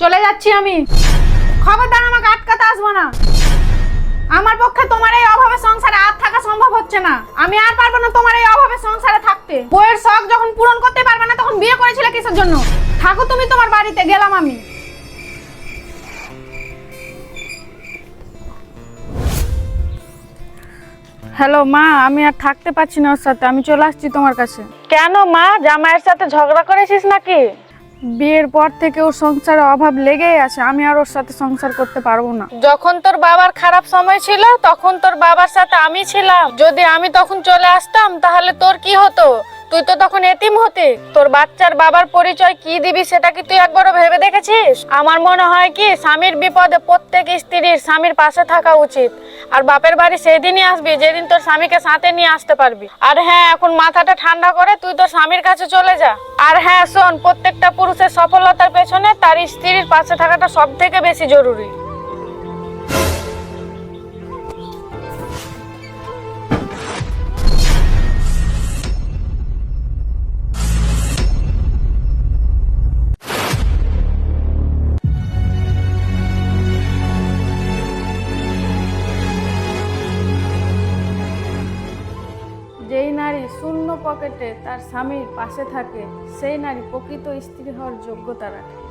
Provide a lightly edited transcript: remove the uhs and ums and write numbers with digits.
চলে যাচ্ছি আমি। খবরদার আমাকে আটকাতে আসবো না। আমার পক্ষে তোমার এই অভাবে সংসারে আর থাকা সম্ভব হচ্ছে না। আমি আর পারবো না তোমার এই অভাবে সংসারে থাকতে। বউয়ের শখ যখন পূরণ করতে পারবে না তখন বিয়ে করেছিলে কিসের জন্য? থাকো তুমি তোমার বাড়িতে, গেলাম আমি। হ্যালো মা, আমি আর থাকতে পারছি না ওর সাথে, আমি চলে আসছি তোমার কাছে। কেন মা, জামাইয়ের সাথে ঝগড়া করেছিস নাকি? বিয়ের পর থেকে ওর সংসারে অভাব লেগেই আছে, আমি আর ওর সাথে সংসার করতে পারবো না। যখন তোর বাবার খারাপ সময় ছিল তখন তোর বাবার সাথে আমি ছিলাম। যদি আমি তখন চলে আসতাম তাহলে তোর কি হতো? তুই তো তখন এতিম হতি। তোর বাচ্চার বাবার পরিচয় কি দিবি সেটা কি তুই একবারও ভেবে দেখেছিস? আমার মনে হয় কি, স্বামীর বিপদে প্রত্যেক স্ত্রীর স্বামীর পাশে থাকা উচিত। আর বাপের বাড়ি সেদিনই আসবি যেদিন তোর স্বামীকে সাথে নিয়ে আসতে পারবি। আর হ্যাঁ, এখন মাথাটা ঠান্ডা করে তুই তোর স্বামীর কাছে চলে যা। আর হ্যাঁ শোন, প্রত্যেকটা পুরুষের সফলতার পেছনে তার স্ত্রীর পাশে থাকাটা সব থেকে বেশি জরুরি। যেই নারী শূন্য পকেটে তার স্বামীর পাশে থাকে সেই নারী প্রকৃত স্ত্রী হওয়ার যোগ্যতা রাখে।